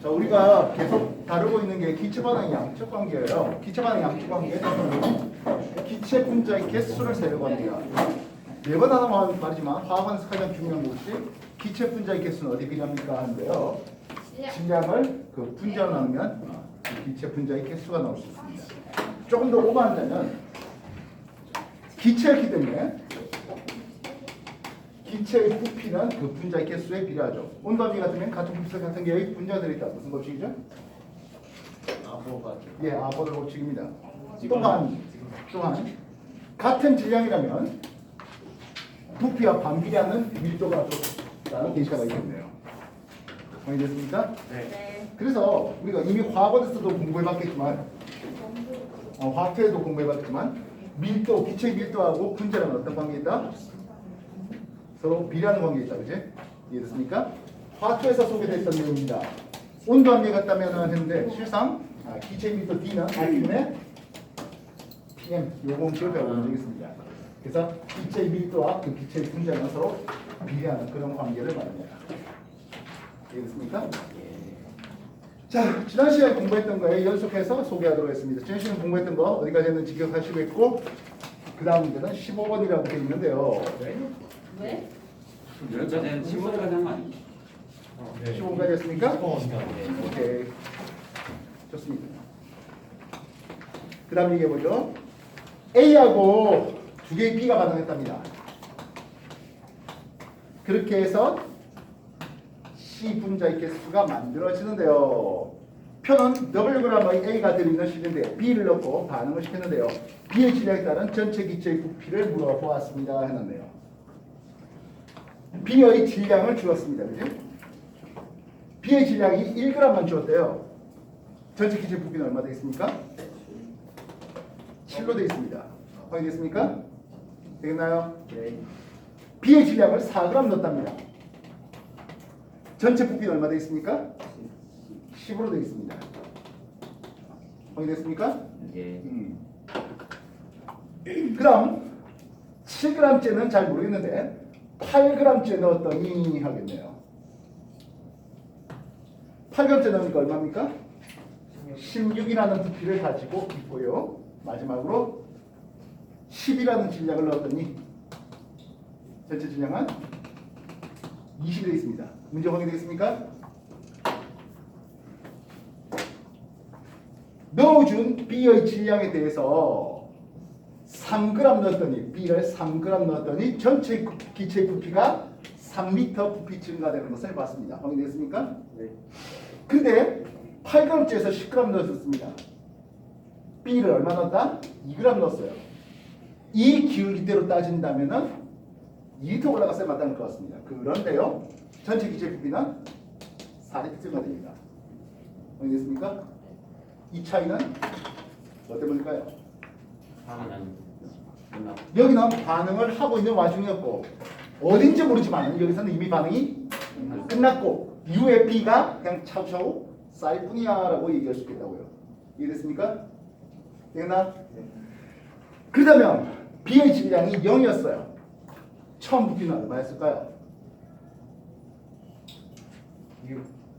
자, 우리가 계속 다루고 있는 게 기체 반응 양측 관계예요. 기체 반응 양측 관계는 기체 분자의 개수를 세려고 합니다. 매번 하는 말이지만 화학원에서 가장 중요한 것이 기체 분자의 개수는 어디 비례합니까 하는데요. 질량을 그 분자로 나누면 기체 분자의 개수가 나올 수 있습니다. 조금 더 오버한다면 기체였기 때문에 기체의 부피는 그 분자의 개수에 비례하죠. 온도함이 같으면 같은 부피 같은 개의 분자들이 있다. 무슨 법칙이죠? 예, 아보르 법칙입니다. 또한 같은 질량이라면 부피와 반비례하는 밀도가 좋다는 계시가 있겠네요. 이해됐습니까? 네. 그래서 우리가 이미 화학원에서도 공부해봤겠지만 화학회에도 공부해봤지만 밀도, 기체의 밀도하고 분자는 어떤 관계가 있다? 서로 비례하는 관계가 있다. 그지? 이해됐습니까? 화학회에서 소개됐던 내용입니다. 온도 함께 같다면 했는데 실상 기체의 밀도 D는 RPm의 PM 요거 기억해 보면 되겠습니다. 그래서 기체의 밀도와 그 기체의 분자는 서로 비례하는 그런 관계를 말합니다. 이해됐습니까? 자, 지난 시간에 공부했던 거에 연속해서 소개하도록 했습니다. 지난 시간에 공부했던 거 어디까지 했는지 기억하시고 있고 그 다음 문제는 15번이라고 되어 있는데요. 왜? 여기까지는 15번까지 한 거 아니에요? 15번까지 했습니까? 오케이. 좋습니다. 그 다음 얘기해 보죠. A하고 두 개의 B가 반응했답니다. 그렇게 해서 C 분자의 개수가 만들어지는데요. 표는 Wg의 A가 들어있는 실인데 B를 넣고 반응을 시켰는데요. B의 질량에 따른 전체 기체의 부피를 물어보았습니다. 해놨네요. B의 질량을 주었습니다. 그죠? B의 질량이 1g만 주었대요. 전체 기체 부피는 얼마 되겠습니까? 7로 되어 있습니다. 확인됐습니까? 되겠나요? 네. B의 질량을 4g 넣었답니다. 전체 부피는 얼마 되어 있습니까? 10으로 되어 있습니다. 확인됐습니까? 예. 그럼 7g째는 잘 모르겠는데 8g째 넣었더니 하겠네요. 8g째 넣으니까 얼마입니까? 16이라는 부피를 가지고 있고요. 마지막으로 10이라는 질량을 넣었더니 전체 질량은 20이 되어 있습니다. 문제 확인되겠습니까? 넣어준 B의 질량에 대해서 3g 넣었더니 B를 3g 넣었더니 전체 기체 부피가 3m 부피 증가되는 것을 봤습니다. 확인되겠습니까? 네. 근데 8g째에서 10g 넣었습니다. B를 얼마 넣었다? 2g 넣었어요. 이 기울기대로 따진다면은 2m 올라갔어야 마땅할 것 같습니다. 그런데요, 전체 기체 부피는 4리터 증가됩니다. 확인됐습니까? 이 차이는 뭐 때문일까요? 여기는 반응을 하고 있는 와중이었고 어딘지 모르지만 여기서는 이미 반응이 끝났고 이후에 B가 그냥 차우차우 쌓일 뿐이야 라고 얘기할 수 있겠다고요. 이해됐습니까? 되겠나? 그렇다면 B의 질량이 0이었어요. 처음 부피는 얼마였을까요?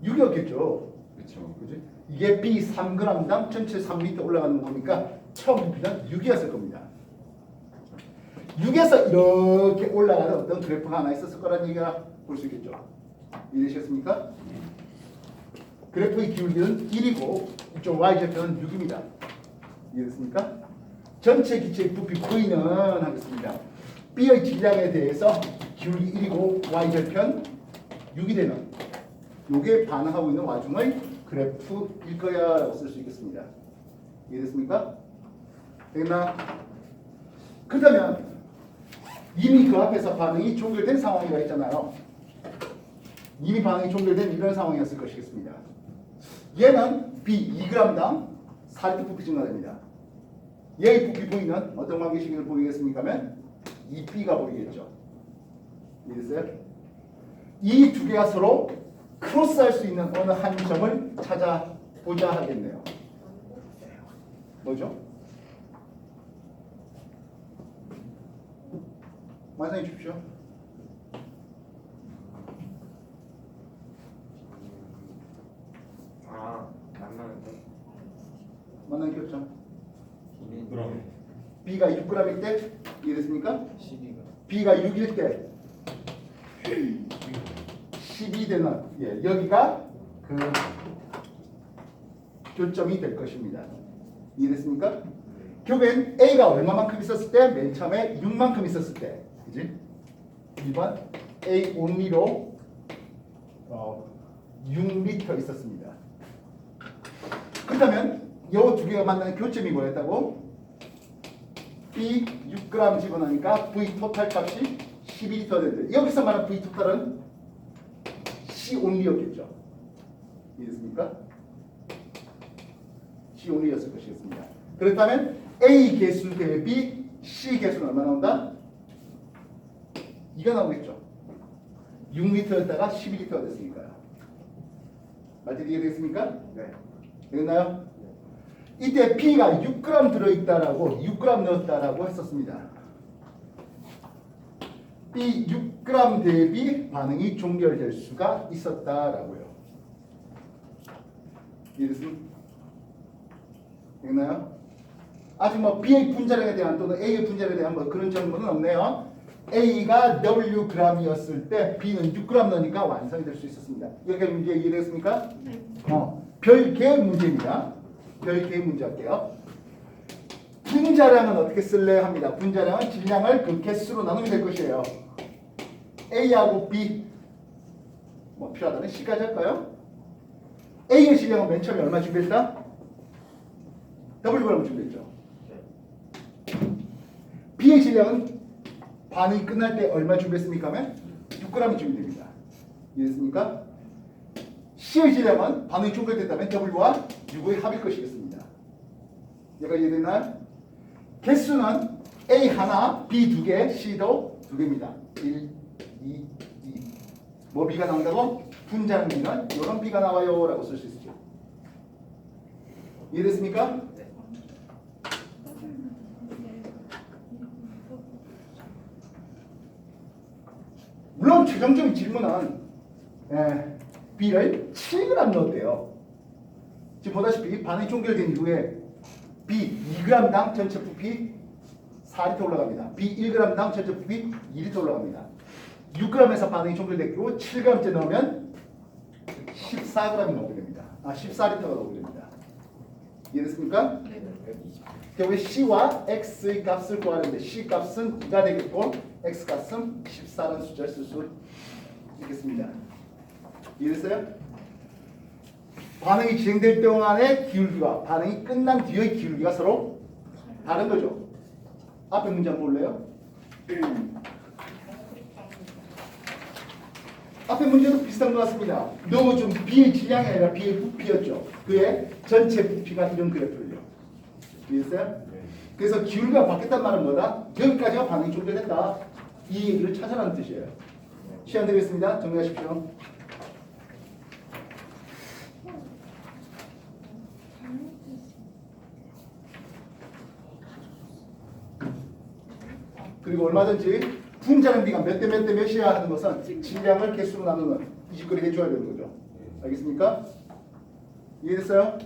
6이었겠죠. 그렇죠. 그지? 이게 B 3g당 전체 3m 올라가는 거니까 처음 부피는 6이었을 겁니다. 6에서 이렇게 올라가는 어떤 그래프가 하나 있었을 거라는 얘기가 볼 수 있겠죠. 이해되셨습니까? 그래프의 기울기는 1이고 이쪽 y절편은 6입니다. 이해됐습니까? 전체 기체의 부피 V는 하겠습니다. B의 질량에 대해서 기울기 1이고 y절편 6이 되는 요게 반응하고 있는 와중의 그래프일 거야 라고 쓸 수 있겠습니다. 이해됐습니까? 되겠나? 그렇다면 이미 그 앞에서 반응이 종결된 상황이라 했잖아요. 이미 반응이 종결된 이런 상황이었을 것이겠습니다. 얘는 B 2g당 4리터 부피 증가됩니다. 얘의 부피 V는 어떤 관계식을 보이겠습니까? 하면 이 B가 보이겠죠. 이해됐어요? 이 두 개가 서로 크로스할 수 있는 어느 한 점을 찾아보자 하겠네요. 뭐죠? 말씀해 주십시오. 만나는 교점. 그럼 B가 6g일 때 이해됐습니까? 12가 B가 6일 때 12 되는 여기가 그 교점이 될 것입니다. 이해됐습니까? 결국엔 A가 얼마만큼 있었을 때? 맨 처음에 6만큼 있었을 때, 그지? 2번 A only로 6m 있었습니다. 그렇다면 이 두 개가 만나는 교점이 뭐였다고? B 6g 집어넣으니까 V 토탈 값이 12L 되는데 여기서 말하는 V 토탈은 C only였겠죠. 이해됐습니까? C only였을 것이겠습니다. 그렇다면 A 개수 대비 C 개수는 얼마 나온다? 이가 나오겠죠. 6L였다가 12L가 됐으니까요. 맞지? 이해되겠습니까? 네. 되겠나요? 이때 B가 6g 들어있다라고 6g 넣었다라고 했었습니다. B 6g 대비 반응이 종결될 수가 있었다라고요. 이해됐습니까? 되겠나요? 아직 뭐 B의 분자량에 대한 또는 A의 분자량에 대한 뭐 그런 정보는 없네요. A가 Wg이었을 때 B는 6g 넣으니까 완성이 될 수 있었습니다. 여기까지 문제 이해됐습니까? 네. 별개의 문제입니다. 별개의 문제 할게요. 분자량은 어떻게 쓸래 합니다. 분자량은 질량을 그 개수로 나누면 될 것이에요. A하고 B 뭐 필요하다면 C까지 할까요? A의 질량은 맨 처음에 얼마 준비했다? Wg을 준비했죠. B의 질량은 반응이 끝날 때 얼마 준비했습니까? 하면 6g이 준비됩니다. 이해됐습니까? C의 질량은 반응이 종결됐다면 W와 6의 합일 것이겠습니다. 여기까지 이해됐나요? 개수는 A 하나, B 두 개, C도 두 개입니다. 1, 2, 2. 뭐 B가 나온다고? 분자량 B는 이런 B가 나와요 라고 쓸 수 있죠. 이해됐습니까? 물론 최종적인 질문은 B를 7g 넣었대요. 지금 보다시피 반응이 종결된 이후에 B 2g당 전체 부피 4L 올라갑니다. B 1g당 전체 부피 2L 올라갑니다. 6g에서 반응이 종결됐고 7g째 넣으면 14g이 나오게 됩니다. 14L가 나오게 됩니다. 이해됐습니까? 결국에 C와 X의 값을 구하는데 C 값은 2가 되겠고 X 값은 14라는 숫자를 쓸 수 있겠습니다. 이해됐어요? 반응이 진행될 동안의 기울기와 반응이 끝난 뒤의 기울기가 서로 다른 거죠. 앞에 문제 한번 볼래요? 앞에 문제도 비슷한 것 같습니다. 너무 좀 B의 질량이 아니라 B의 부피였죠. 그의 전체 부피가 이런 그래프를요. 이해했어요? 그래서 기울기가 바뀌었단 말은 뭐다? 여기까지가 반응이 종결됐다. 이 얘기를 찾아라는 뜻이에요. 시간 드리겠습니다. 정리하십시오. 그리고 얼마든지 분자량 B가 몇 대 몇 대 몇이야 하는 것은 질량을 개수로 나누는 이 짓거리 해줘야 되는 거죠. 알겠습니까? 이해됐어요?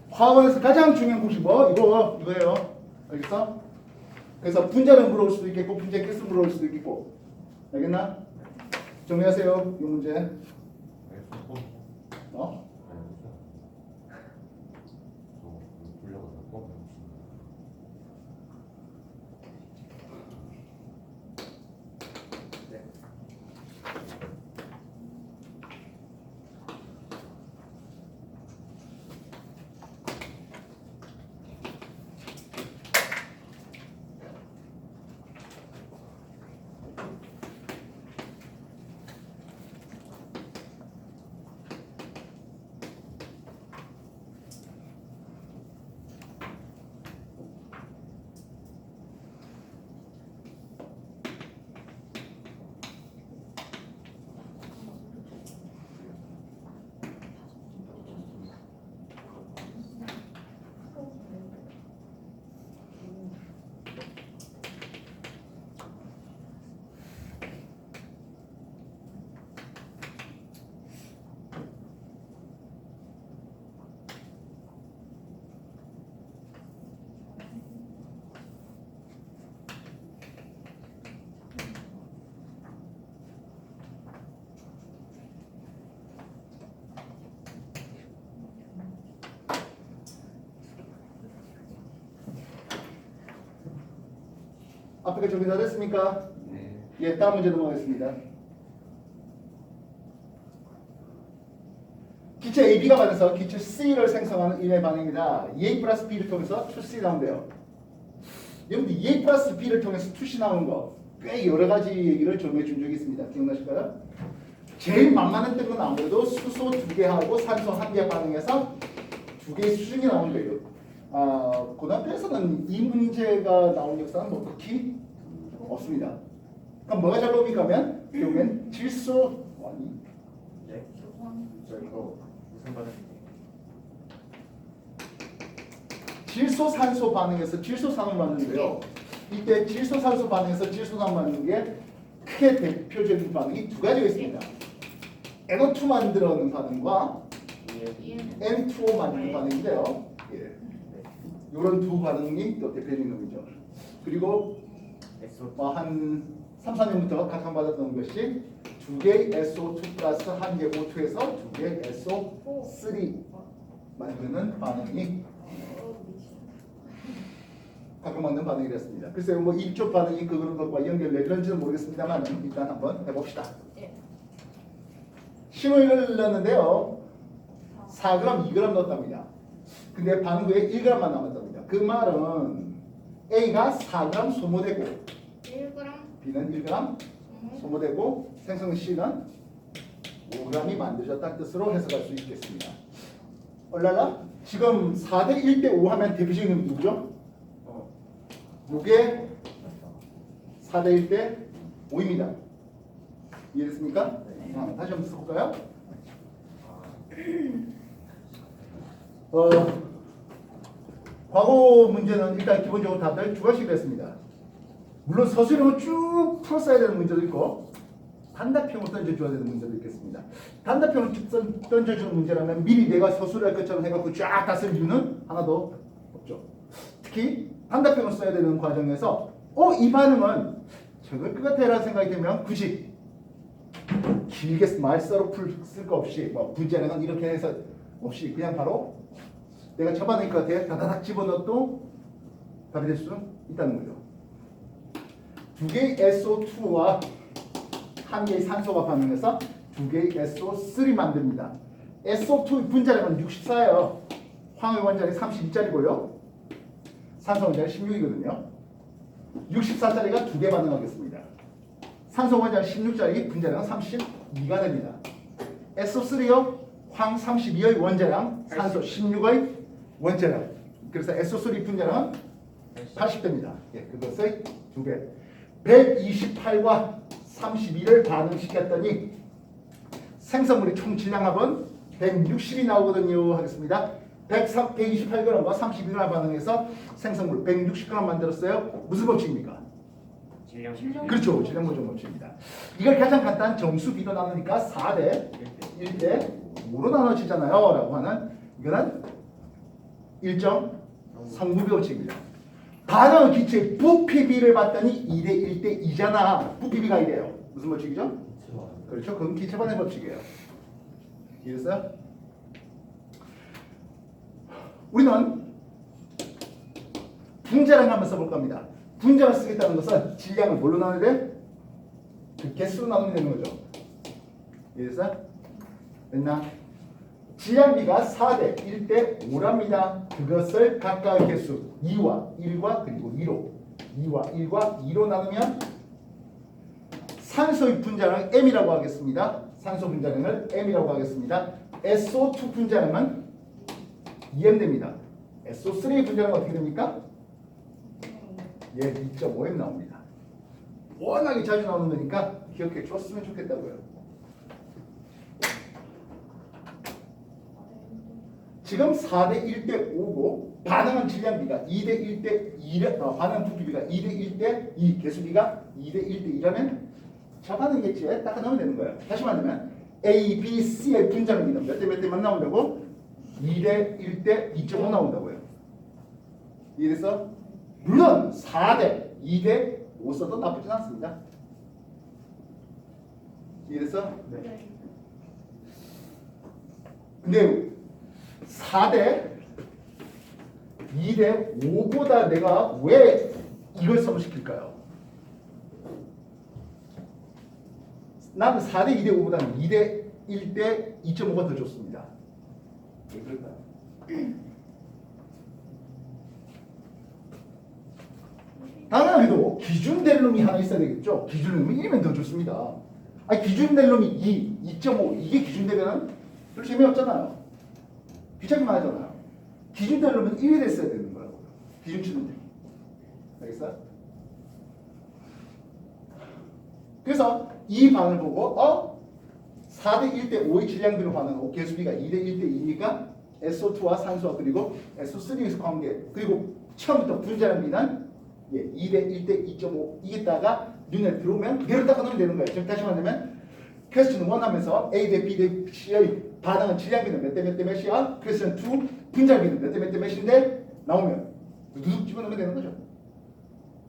화학원에서 가장 중요한 공식 뭐? 이거예요. 알겠어? 그래서 분자량 물어올 수도 있겠고 분자 개수 물어올 수도 있겠고. 알겠나? 정리하세요. 이 문제. 어? 앞에가 정리 다 됐습니까? 네. 예, 다음 문제 넘어가겠습니다. 기체 AB가 받아서 기체 C를 생성하는 인의 반응입니다. A 플러스 B를 통해서 2C 나온대요. 여러분들 A 플러스 B를 통해서 2C 나오는 거 꽤 여러 가지 얘기를 정리해 준 적이 있습니다. 기억나실까요? 제일 만만했던 건 아무래도 수소 2개하고 산소 1개 반응해서 2개의 수증이 나오는 거예요. 고등학교에서는 이 문제가 나온 역사는 뭐 극히 없습니다. 그럼 뭐가 잘 어울리까 하면 결국엔 질소 아니 이거 무슨 반응이에요? 질소 산소 반응에서 질소 산을 만드는데요. 이때 질소 산소 반응에서 질소 산 만드는 게 크게 대표적인 반응이 두 가지가 있습니다. NO2 만들어내는 반응과 N2O 만드는 반응인데요. 예. 이런 두 반응이 또 대표적인 놈이죠. 그리고 한 3, 4년부터 각광받았던 것이 2개의 SO2 플러스 1개 O2에서 2개의 SO3 만드는 반응이 각광받는 반응이 됐습니다. 글쎄요, 뭐 이쪽 반응이 그런 것과 연결되는지는 모르겠습니다만 일단 한번 해봅시다. 신호를 넣었는데요. 4g, 2g 넣었답니다. 근데 반응 후에 1g만 남았답니다. 그 말은 A가 4g 소모되고 1g, B는 1g 소모되고 생성 C는 5g이 만들어졌다는 뜻으로 해석할 수 있겠습니다. 얼랄라? 지금 4대 1대 5 하면 대표적인 놈이 누구죠? 이게 4대 1대 5입니다. 이해됐습니까? 다시 한번 써볼까요? 과거 문제는 일단 기본적으로 다들 두 가지씩 됐습니다. 물론 서술형을 쭉 풀었어야 되는 문제도 있고 단답형을 던져줘야 되는 문제도 있겠습니다. 단답형을 던져주는 문제라면 미리 내가 서술할 것처럼 해갖고 쫙 다 쓸 이유는 하나도 없죠. 특히 단답형을 써야 되는 과정에서 이 반응은 저걸 것 같아라는 생각이 들면 굳이 길게 말싸로 쓸 거 없이 뭐 분자는 이렇게 해서 없이 그냥 바로 내가 쳐받을 것 같아 다다닥 집어넣어도 답이 될 수 있다는 거죠. 2개의 SO2와 1개의 산소가 반응해서 2개의 SO3 만듭니다. SO2 분자량은 64예요. 황의 원자력이 32짜리고요. 산소 원자력 16이거든요. 64짜리가 2개 반응하겠습니다. 산소 원자력 16짜리 분자량은 32가 됩니다. SO3요. 황 32의 원자량, 산소 16의 원자량. 그래서 SO3 분자량은 80됩니다. 예, 그것의 2배. 128과 32를 반응시켰더니 생성물의 총 질량합은 160이 나오거든요. 하겠습니다. 128g과 32g 반응해서 생성물 160g 만들었어요. 무슨 법칙입니까? 그렇죠. 질량 보존 법칙입니다. 이걸 가장 간단한 정수 비로 나누니까 4대 1대 5로 나눠지잖아요. 라고 하는 이거는 일정 성분비 법칙입니다. 반응 기체 부피비를 봤더니 2대 1대 2잖아. 부피비가 이래요. 무슨 법칙이죠? 그렇죠. 그건 기체 반응 법칙이에요. 이해했어요? 우리는 분자량 한번 써볼 겁니다. 분자를 쓰겠다는 것은 질량을 뭘로 나눠야 돼? 그 개수로 나누면 되는 거죠. 이해했어요? 됐나? 질량비가 4대 1대 5랍니다. 그것을 각각의 개수 2와 1과 그리고 2로 2와 1과 2로 나누면 산소의 분자량 M이라고 하겠습니다. 산소 분자량을 M이라고 하겠습니다. SO2 분자량은 2M 됩니다. SO3 분자량은 어떻게 됩니까? 예, 2.5M 나옵니다. 워낙에 자주 나오는 거니까 기억해 줬으면 좋겠다고요. 지금 4대 1대 5고 반응은 질량비가 2대 1대 2래 반응 부피비가 2대 1대 2 개수비가 2대 1대 2라면 자 반응겠지. 딱 넣으면 되는 거예요. 다시 말하면 A, B, C의 분자량비는 몇 대 몇 대만 나온다고? 2대 1대 2.5 나온다고요. 이래서 물론 4대 2대 5 써도 나쁘진 않습니다. 이래서 네. 근데 4대 2대 5보다 내가 왜 이걸 써시킬까요? 나는 4대 2대 5보다는 2대 1대 2.5가 더 좋습니다. 왜 그럴까요? 당연히도 기준 될 놈이 하나 있어야 되겠죠. 기준 놈이 1이면 더 좋습니다. 아니 기준 될 놈이 2, 2.5 이게 기준 되면은 별 재미없잖아요. 귀찮기만 하잖아요. 기준 될 놈은 1이 됐어야 되는 거라고요. 기준치는. 알겠어요? 그래서 이 방을 보고 4대 1대 5의 질량비로 반응하고 개수비가 2대 1대 2니까 SO2와 산소와 그리고 SO3에서 관계 그리고 처음부터 분자량비는 2대 1대 2.5 이겠다가 눈에 들어오면 그대로 딱 넣으면 되는 거예요. 지금 다시 말하면 퀘스천 1 하면서 A 대 B 대 C의 반응은 질량비는 몇 대 몇 대 몇이야? 퀘스천 2 분자비는 몇 대 몇 대 몇인데 나오면 누둑 집어넣으면 되는 거죠.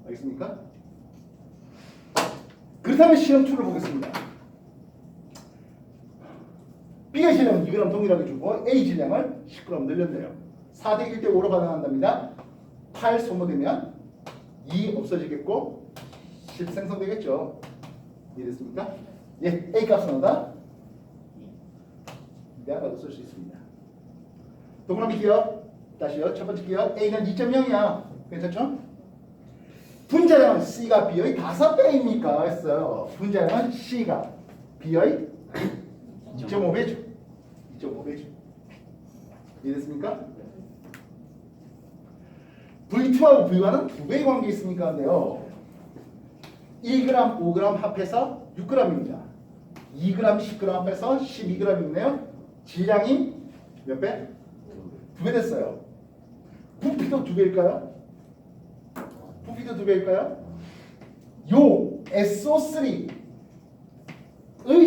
알겠습니까? 그렇다면 시험 2를 보겠습니다. B의 질량은 2g 동일하게 주고 A 질량을 10g 늘렸네요. 4대 1대 5로 반응한답니다. 8 소모되면 2 없어지겠고 10 생성되겠죠. 이해됐습니까? 예, A 값은 하다 내가도 쓸 수 있습니다. 동그라미 기억 다시요. 첫 번째 기억 A는 2.0이야. 괜찮죠? 분자량은 C가 B의 5배입니까? 했어요. 분자량은 C가 B의 2.5배죠. 2.5배죠. 이해됐습니까? V2하고 V1은 2배의 관계 있으니까 한데요. 1g, 5g 합해서 6g입니다. 2g, 10g 합해서 12g이네요. 질량이 몇 배? 2배 됐어요. 부피도 2배일까요? 부피도 2배일까요? 요 SO3의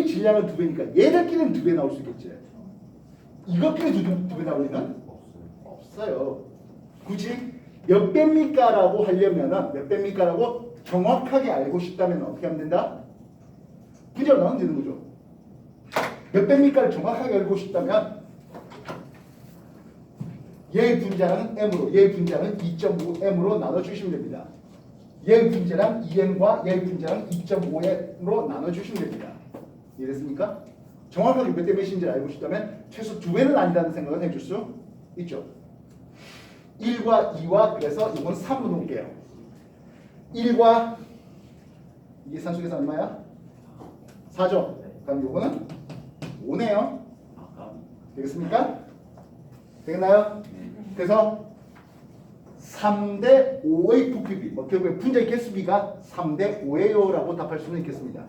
질량은 2배니까 얘들끼리는 2배 나올 수 있겠지. 이것끼리 2배 나오려면 없어요. 굳이 몇 배입니까? 라고 하려면 몇 배입니까? 라고 정확하게 알고 싶다면 어떻게 하면 된다? 분자로 나누면 되는 거죠. 몇 배입니까를 정확하게 알고 싶다면 얘의 분자량은 M으로 얘의 분자량은 2.5M으로 나눠주시면 됩니다. 얘의 분자량 2M과 얘의 분자량 2.5M으로 나눠주시면 됩니다. 이해됐습니까? 정확하게 몇 대 몇인지 알고 싶다면 최소 2배는 아니라는 생각을 해줄 수 있죠. 1과 2와 그래서 이건 3으로 놓을게요. 1과 이게 산속에서 얼마야? 4죠. 그럼 이거는 5네요. 되겠습니까? 되겠나요? 그래서 3대 5의 부피비 결국에 분자의 개수비가 3대 5예요 라고 답할 수는 있겠습니다.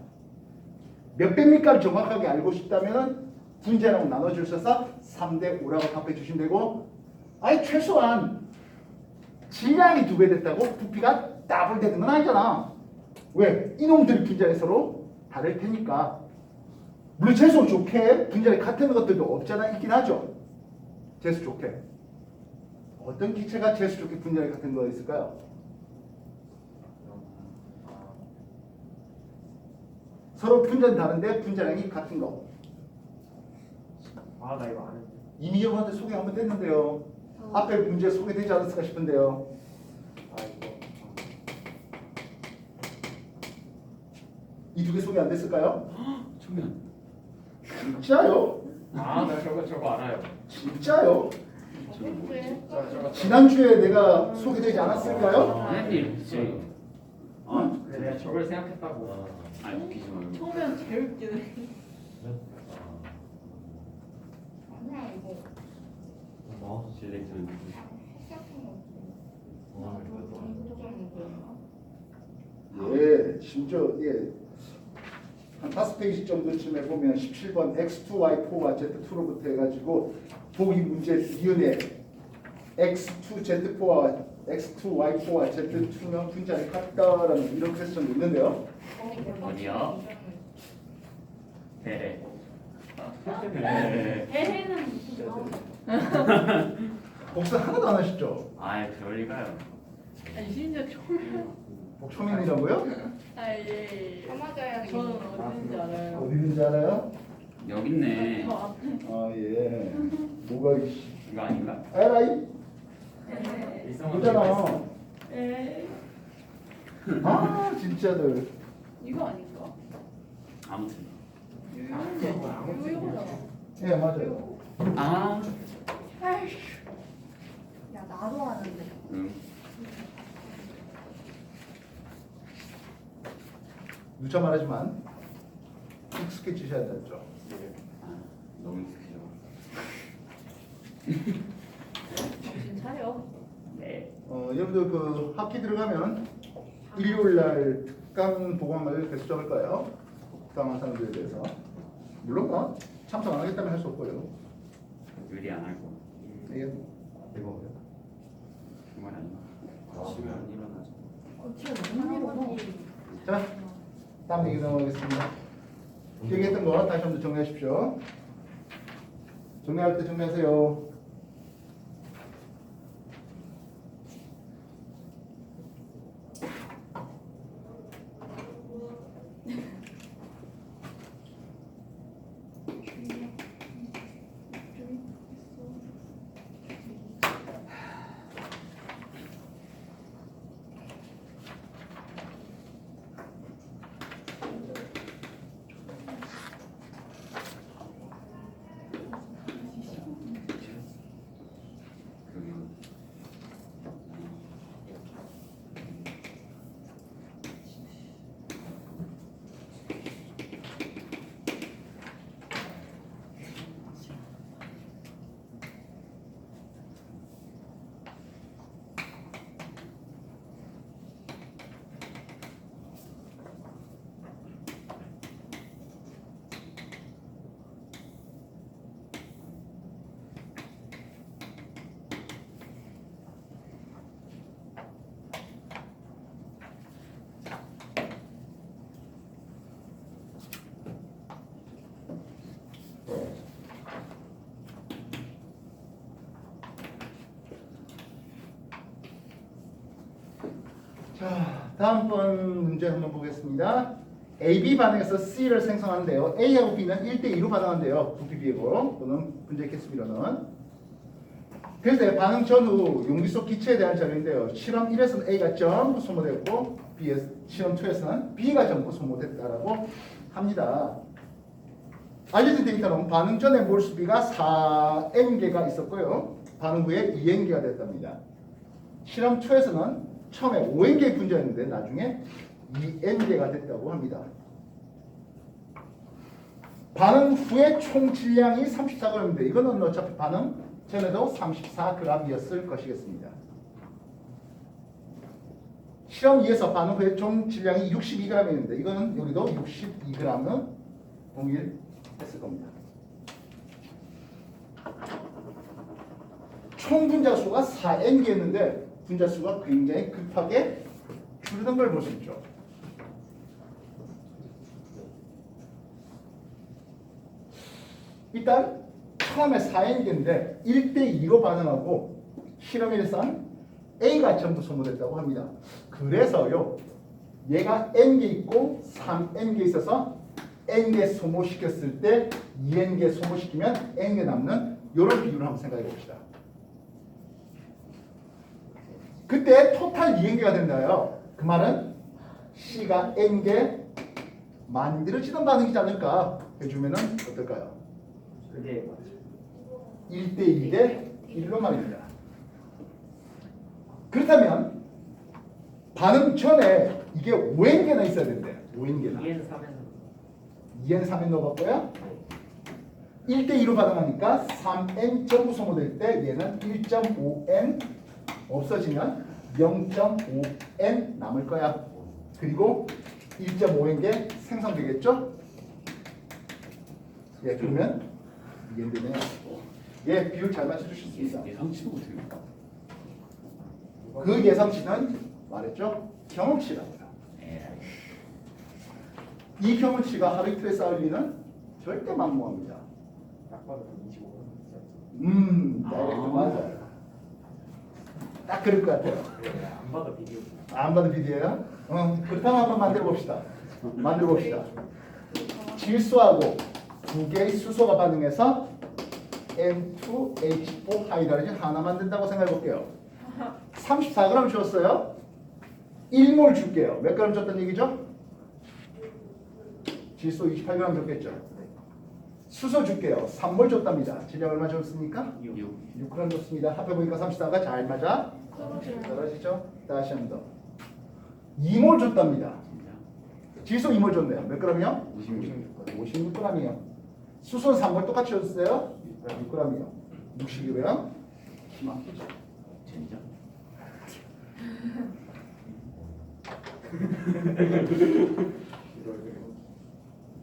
몇 배입니까를 정확하게 알고 싶다면 분자라고 나눠주셔서 3대 5라고 답해 주시면 되고 아니 최소한 질량이 2배 됐다고 부피가 더블 되는 건 아니잖아. 왜? 이놈들이 분자에 서로 다를 테니까. 물론 재수 좋게 분자에 같은 것들도 없잖아. 있긴 하죠. 재수 좋게. 어떤 기체가 재수 좋게 분자에 같은 거 있을까요? 서로 분자는 다른데 분자량이 같은 거. 나 이거 안 했는데. 이미 여러분한테 소개 한번 됐는데요. 앞에 문제 소개되지 않았을까 싶은데요. 이거. 이 두 개 소개 안 됐을까요? 청년. 진짜요? 나 저거 알아요. 진짜요? 저거. 지난주에 내가 소개되지 않았을까요? 아니 그치. 그래 내가 저걸 생각했다고. 아니 웃기지 말고. 처음엔 제일 웃기네. 마우스 셀렉션 예, 심지어 한 5페이지 정도쯤에 보면 17번 X2Y4와 Z2로부터 해가지고 보기 문제 니은에 X2Z4와 X2Y4와 Z2는 분자에 같다라는 이런 퀘스천도 있는데요. 어디야? 네. 대해는 무슨 복사 하나도 안 하시죠? 아이 그럴 리가요. 아니 심지어 처음 초면이라고요? 아예 참아줘야 저는 어딘지 알아요. 어디 있는지 알아요? 여기 있네. 저 앞에 아 예. 뭐가 이거 아닌가? 에라이 일성은 보잖아. 에 아 진짜들. 이거 아닌가? 아무튼 이거잖아. 예, 맞아요. 아. 아이씨. 야 나도 아는데. 응. 누차 말하지만 익숙해지셔야 되죠. 아, 너무 익숙해져. 정신 차려. 네. 여러분들 그 학기 들어가면 일요일 날 특강 보강을 계속 적을 거예요. 특강한 사람들에 대해서. 물론 뭐 참석 안 하겠다면 할 수 없고요. 요리 안 하고. 이게 이거요? 정말 안. 아침에 안 일어나죠. 진짜 너무 길어. 자, 다음 얘기 넘어가겠습니다. 얘기했던 거 다시 한번 정리하십시오. 정리할 때 정리하세요. 그리고 자, 다음번 문제 한번 보겠습니다. AB 반응에서 C를 생성하는데요. A하고 B는 1대2로 반응한대요. 부피 비례고 또는 분자 개수비로는. 그래서 반응 전후 용기 속 기체에 대한 자료인데요. 실험 1에서는 A가 전부 소모됐고 실험 2에서는 B가 전부 소모됐다라고 합니다. 알려진 데이터는 반응 전에 몰수비가 4N개가 있었고요. 반응 후에 2N개가 됐답니다. 실험 2에서는 처음에 5N개의 분자였는데 나중에 2N개가 됐다고 합니다. 반응 후에 총 질량이 34g인데 이거는 어차피 반응 전에도 34g이었을 것이겠습니다. 실험 2에서 반응 후에 총 질량이 62g이었는데 이거는 여기도 62g은 동일했을 겁니다. 총 분자 수가 4N개였는데 분자 수가 굉장히 급하게 줄어든 걸 볼 수 있죠. 일단 처음에 4N개인데 1대2로 반응하고 실험 1에서는 A가 전부 소모됐다고 합니다. 그래서요 얘가 N개 있고 3N개 있어서 N개 소모시켰을 때 2N개 소모시키면 N개 남는 이런 비율을 한번 생각해 봅시다. 그때 토탈 2N개가 된다요. 그 말은 C가 N개 만들어지던 반응이지 않을까 해주면 어떨까요? 그게 맞죠. 1대2 대 1로 말입니다. 그렇다면 반응 전에 이게 5N개나 있어야 된대. 5N개나. 2에서 3에서 2N, 3N 넣어봤고요. 1대2로 반응하니까 3N 전부 소모될 때 얘는 1.5N 없어지면 0.5N 남을 거야. 그리고 1.5N개 생성되겠죠? 예, 그러면 이게 되네요. 예, 비율 잘 맞춰주셨습니다. 예상치도 못해요. 그 예상치는 말했죠? 경험치랍니다. 이 경험치가 하루 이틀에 쌓을 리는 절대 만무합니다. 딱 봐도 25분 다이렉트 맞아요. 딱 그럴 것 같아요. 안 봐도 비디오. 안 받은 비디오야? 그렇다면 한번 만들어 봅시다. 만들어 봅시다. 질소하고 두 개의 수소가 반응해서 N2H4 하이드로겐 하나 만든다고 생각해 볼게요. 34g 줬어요. 1몰 줄게요. 몇 g 줬던 얘기죠? 질소 28g 줬겠죠. 수소 줄게요. 3몰 줬답니다. 질량 얼마 줬습니까? 6. 6g 줬습니다. 합해보니까 34가 잘 맞아? 떨어지는 떨어지죠? 다시 한 번 더. 2몰 줬답니다. 진짜? 질소 2몰 줬네요. 몇 g이요? 56. 56g이요. 수소는 3몰 똑같이 줬어요? 6g이요. 60이고요. 기막히죠. 진짜?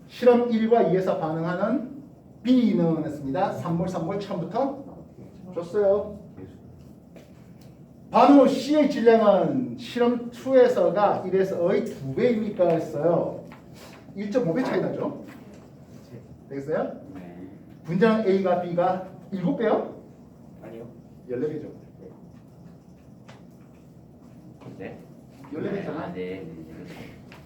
실험 1과 2에서 반응하는 B는 했습니다. 3몰 처음부터 줬어요. 반응 후 C의 질량은 실험 2에서가 1에서의 2배입니까? 했어요. 1.5배 차이 나죠? 되겠어요? 네. 분자는 A가 B가 7배요? 아니요. 14배죠. 네? 14배잖아. 아, 네.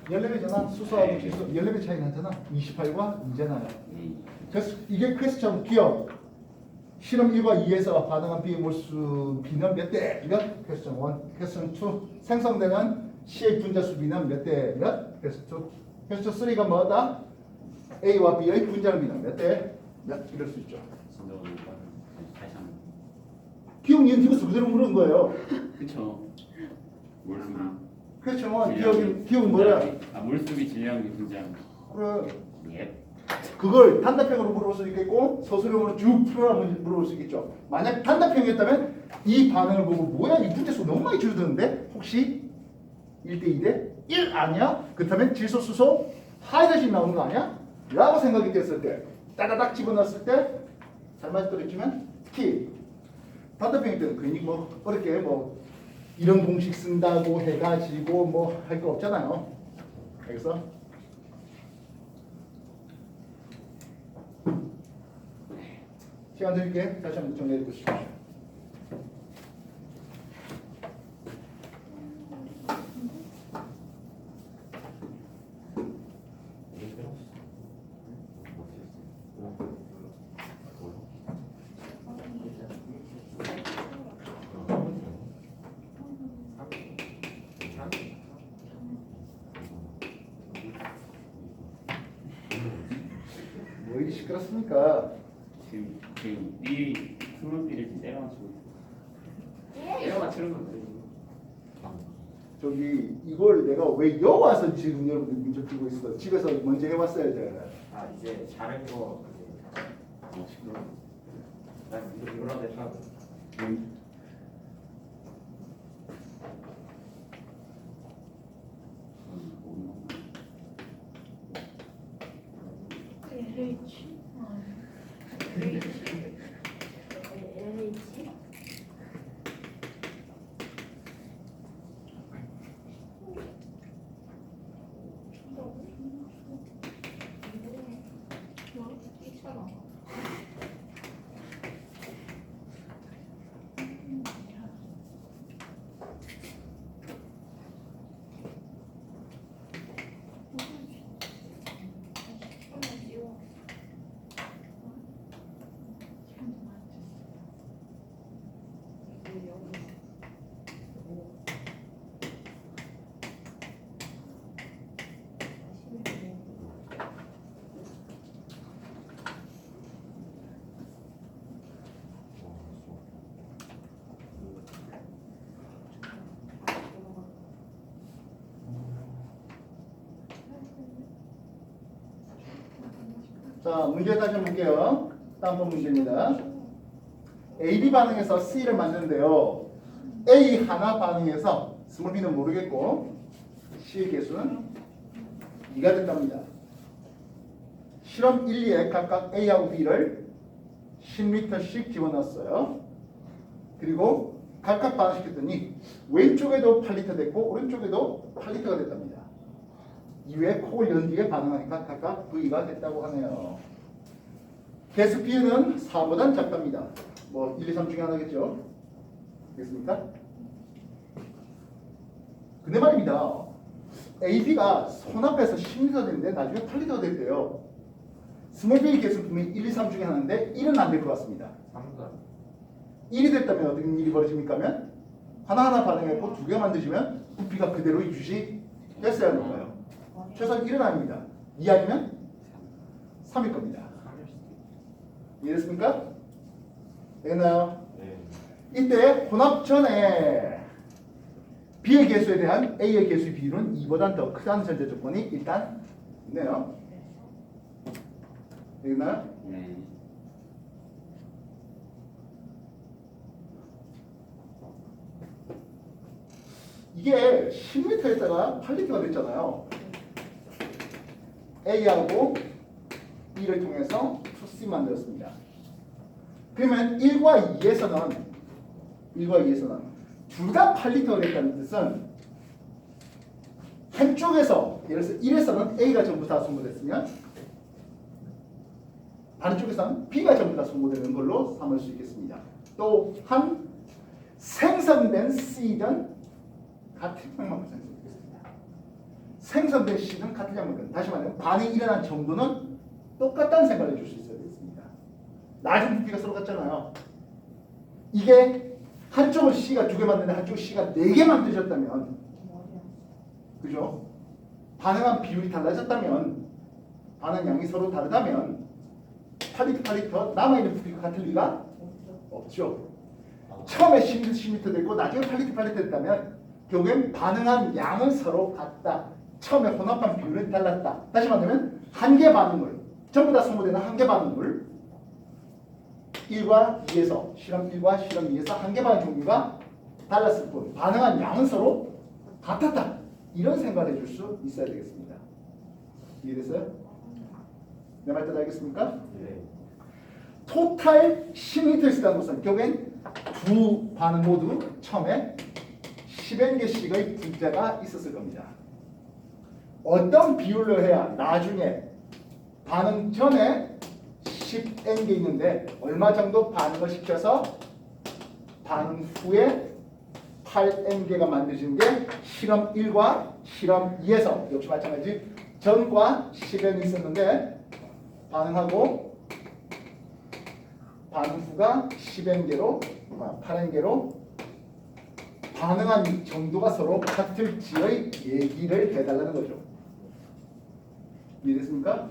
14배잖아. 수소하고 질소 14배 차이 나잖아. 28과 이제나요. 네. 그래서 이게 퀘스천 기억. 실험 1과 2에서 반응한 B의 몰수 B는 몇 대? 이거 퀘스천 1. 퀘스천 2. 생성되는 C의 분자수 B는 몇 대? 이거 퀘스천 2. 퀘스천 3가 뭐다? A와 B의 분자는 B는 몇 대? 몇? 이럴 수 있죠. 선적으로 다시 한번. 기억 니은 디귿을 그대로 물은 거예요. 그쵸. 물수비. 퀘스천 1. 기억은 뭐야? 아, 물수비 질량이 분장. 그래. 예. 그걸 단답형으로 물어볼 수 있겠고 서술형으로 쭉 풀어라 물어볼 수 있겠죠. 만약 단답형이었다면 이 반응을 보고 뭐야 이 분자수 너무 많이 줄어드는데 혹시 1대 2대 1 아니야? 그렇다면 질소 수소 하이드로진 나오는 거 아니야? 라고 생각이 됐을 때 따다닥 집어넣었을 때 잘 맞더랬지만 특히 단답형일 때는 괜히 뭐 어렵게 뭐 이런 공식 쓴다고 해가지고 뭐 할 거 없잖아요. 알겠어? 시간 드릴게. 다시 한번 정리해 보시죠. 뭐 이리 시끄럽습니까? 지금 B 스몰 B를 지금 때려 맞추고 있어요. 때려 맞추는 건데. 저기 이걸 내가 왜 여와서 지금 여러분들 문제 풀고 있어? 집에서 먼저 해왔어야 돼. 아 이제 다른 거 시끄러. 난 이거라 됐다고. LH. LH. 자, 문제 다시 한번 볼게요. 다음번 문제입니다. AB 반응에서 C를 만드는데요. A 하나 반응에서 스몰 b는 모르겠고 C의 개수는 2가 된답니다. 실험 1, 2에 각각 A하고 B를 10리터씩 집어넣었어요. 그리고 각각 반응시켰더니 왼쪽에도 8리터 됐고 오른쪽에도 8리터가 됐답니다. 이외에 콕을 연 뒤에 반응하니까 각각 V가 됐다고 하네요. 개수 B는 4보단 작답니다. 뭐 1, 2, 3 중에 하나겠죠? 됐습니까? 근데 말입니다. AB가 손 앞에서 10리터 됐는데 나중에 8리터가 됐대요. 스몰 B의 개수는 분명히 1, 2, 3 중에 하나인데 1은 안 될 것 같습니다. 1이 됐다면 어떤 일이 벌어집니까? 하면 하나하나 반응했고 두 개 만드시면 부피가 그대로 유지됐어야 하는 거예요. 최소한 1은 아닙니다. 2 아니면 3일 겁니다. 이해됐습니까? 되겠나요? 네. 이때 혼합 전에 B의 개수에 대한 A의 개수의 비율은 2보다 더 크다는 전제 조건이 일단 있네요. 되겠나요? 네. 이게 10m에다가 8리터가 됐잖아요. A하고 B를 통해서 2C 만들었습니다. 그러면 1과 2에서는 둘 다 8리터가 됐다는 뜻은 한쪽에서 예를 들어서 1에서는 A가 전부 다 소모됐으면 반대쪽에서는 B가 전부 다 소모되는 걸로 삼을 수 있겠습니다. 또한 생성된 C든 같은 양만큼 생성되겠습니다. 생성된 C는 같은 양만큼. 다시 말하면 반응이 일어난 정도는 똑같다는 생각을 해줄 수 있어야 되겠습니다. 낮은 부피가 서로 같잖아요. 이게 한쪽은 C가 2개 만드는데 한쪽은 C가 4개 만드셨다면, 그죠? 반응한 비율이 달라졌다면, 반응량이 서로 다르다면 8리터 남아있는 부피가 같을 리가 없죠. 처음에 10리터 됐고 나중에 8리터 됐다면 결국엔 반응한 양은 서로 같다. 처음에 혼합한 비율은 달랐다. 다시 말하면 한 개 반응물, 전부 다 소모되는 한 개 반응물 1과 2에서 실험 1과 실험 2에서 한 개 반응 종류가 달랐을 뿐 반응한 양은 서로 같았다. 이런 생각을 해줄 수 있어야 되겠습니다. 이해됐어요? 내 말 뜻 알겠습니까? 네. 토탈 10리터 있다는 것은 결국엔 두 반응 모두 처음에 10N개씩의 분자가 있었을 겁니다. 어떤 비율로 해야 나중에 반응 전에 10N개 있는데 얼마 정도 반응을 시켜서 반응 후에 8N개가 만들어지는 게 실험 1과 실험 2에서 역시 마찬가지 전과 10N이 있었는데 반응하고 반응 후가 10N개로 8N개로 반응한 정도가 서로 같을지의 얘기를 해달라는 거죠. 이해됐습니까?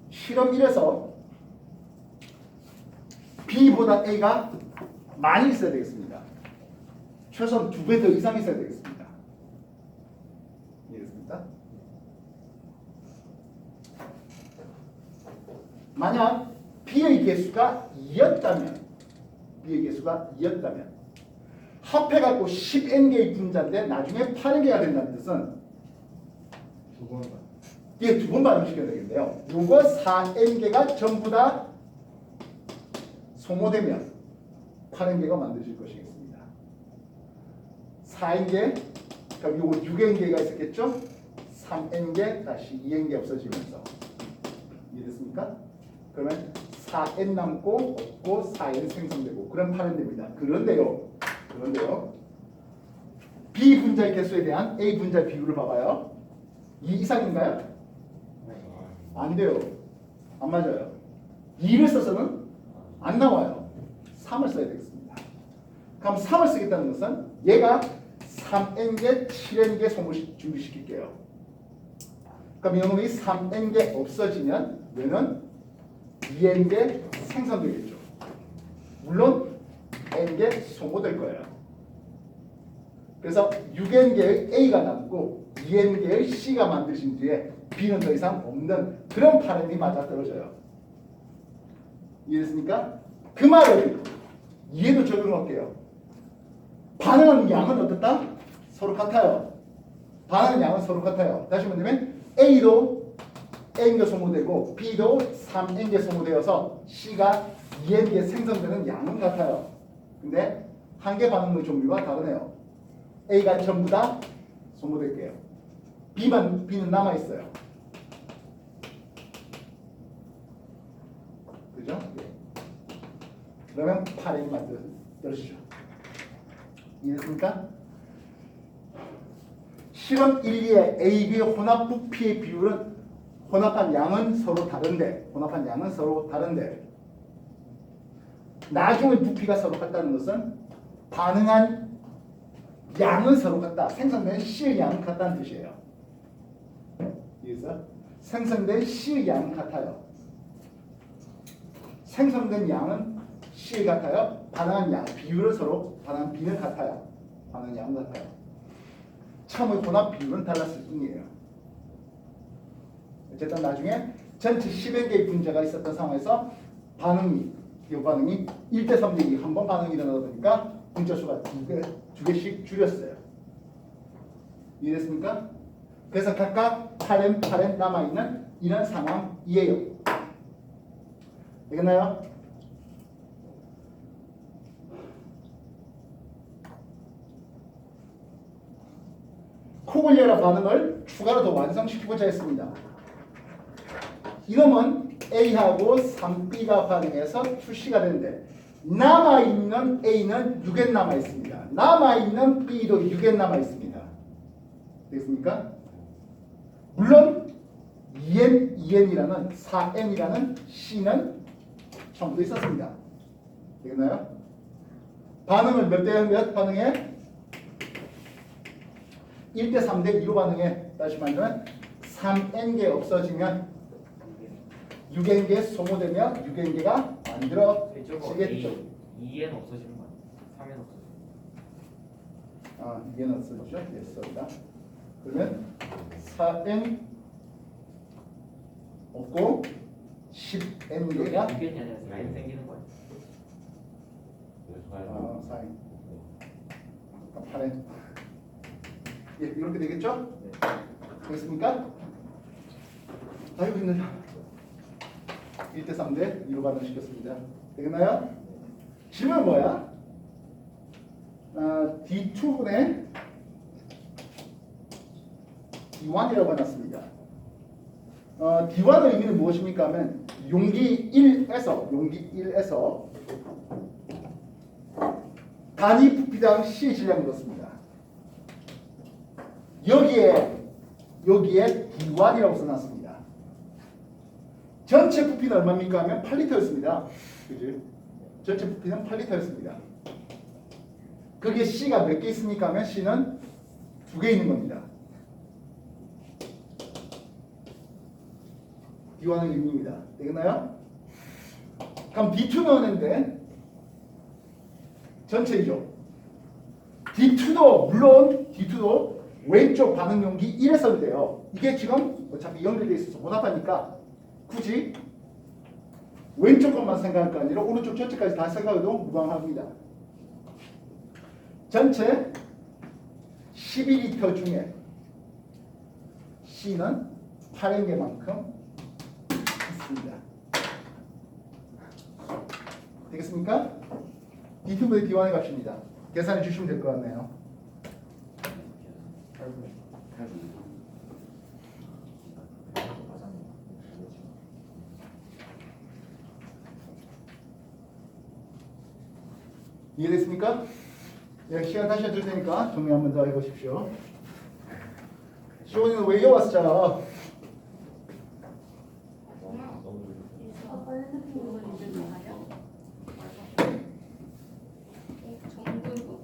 실험 1에서 B보다 A가 많이 있어야 되겠습니다. 최소한 2배 더 이상 있어야 되겠습니다. 이해됐습니까? 만약 B의 개수가 2였다면 합해갖고 10N개의 분자인데 나중에 8N개가 된다는 뜻은 이게 2번 반응시켜야 되겠네요. 요거 4N개가 전부 다 소모되면 8N개가 만들어질 것이겠습니다. 4N개, 그럼 요거 6N개가 있었겠죠? 3N개, 다시 2N개 없어지면서. 이해됐습니까? 그러면 4N 남고 없고 4N 생성되고 그럼 8N 됩니다. 그런데요. B 분자의 개수에 대한 A 분자의 비율을 봐봐요. 2 이상인가요? 안 돼요. 안 맞아요. 2를 써서는 안 나와요. 3을 써야 되겠습니다. 그럼 3을 쓰겠다는 것은 얘가 3N개, 7N개 소모 준비시킬게요. 그럼 이놈이 3N개 없어지면 얘는 2N개 생성되겠죠. 물론 N개 소모될 거예요. 그래서 6N개의 A가 남고 2N개의 C가 만드신 뒤에 B는 더 이상 없는 그런 파렌이 맞아떨어져요. 이해됐습니까? 그 말을 이해도 적용할게요. 반응하는 양은 어떻다? 서로 같아요. 반응하는 양은 서로 같아요. 다시 말하면 A도 N개 소모되고 B도 3N개 소모되어서 C가 2N개 생성되는 양은 같아요. 근데 한 개 반응물 종류가 다르네요. A가 전부 다 소모될게요. B는 남아있어요. 그죠? 네. 그러면 8N이 만들어지죠. 이해됐습니까? 실험 1, 2의 A, B의 혼합 부피의 비율은 혼합한 양은 서로 다른데 나중에 부피가 서로 같다는 것은 반응한 양은 서로 같다. 생성된 C의 양은 같다는 뜻이에요. 그래서 생성된 C의 양은 같아요. 생성된 양은 C의 같아요. 반응한 양, 비율은 서로 반응한 B는 같아요. 반응한 양은 같아요. 처음의 혼합 비율은 달랐을 뿐이에요. 어쨌든 나중에 전체 10여 개의 분자가 있었던 상황에서 이 반응이 1대 3대 2 한 번 반응이 일어나다 보니까 분자 수가 두 개씩 줄였어요. 이해됐습니까? 그래서 각각 8M 남아있는 이런 상황이에요. 되겠나요? 코글리아라 반응을 추가로 더 완성시키고자 했습니다. 이놈은 A하고 3B가 반응해서 2C가 되는데 남아있는 A는 6N 남아있습니다. 남아있는 B도 6N 남아있습니다. 되겠습니까? 물론 2N이라는 4N이라는 C는 처음부터 있었습니다. 되겠나요? 반응을 몇 대 몇 반응해? 1대 3대 2로 반응해. 다시 말하면 3N개 없어지면 6N개 소모되면 6N개가 만들어지겠죠. 2N 없어지는 거 아니에요? 3N 없어지는 거. 아, 2N 없어지죠? 됐습니다. 그러면 4N 없고 10N개가 2N이 아니라 4N 생기는 거 아니에요? 4N 8N 예, 이렇게 되겠죠? 되겠습니까? 아이고 힘들다. 1대 3대 2로 반응시켰습니다. 되겠나요? 질문은 뭐야? D2분의 D1이라고 해놨습니다. D1의 의미는 무엇입니까 하면 용기 1에서 단위 부피당 C의 질량을 넣습니다. 여기에 D1이라고 써놨습니다. 전체 부피는 얼마입니까 하면 8리터였습니다. 그지? 전체 부피는 8리터였습니다. 거기에 C가 몇 개 있습니까 하면 C는 2개 있는 겁니다. D1의 의미입니다. 되겠나요? 그럼 D2 넣었는데 전체이죠. D2도 왼쪽 반응 용기 1에서 돼요. 이게 지금 어차피 연결되어 있어서 혼합하니까 굳이 왼쪽 것만 생각할 거 아니라 오른쪽 전체까지 다 생각해도 무방합니다. 전체 12리터 중에 C는 8N개만큼 있습니다. 되겠습니까? D2분의 D1의 값입니다. 계산해 주시면 될 것 같네요. 이해됐습니까? 네, 시간 다시 해줄 테니까 정리 한 번 더 해보십시오. 시원이는 왜 이어왔었잖아. 아, 정글고.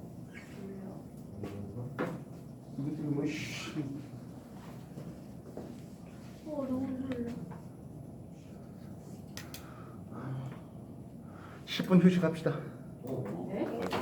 이것들이 뭐 씨. 너무 졸려. 10분 휴식합시다.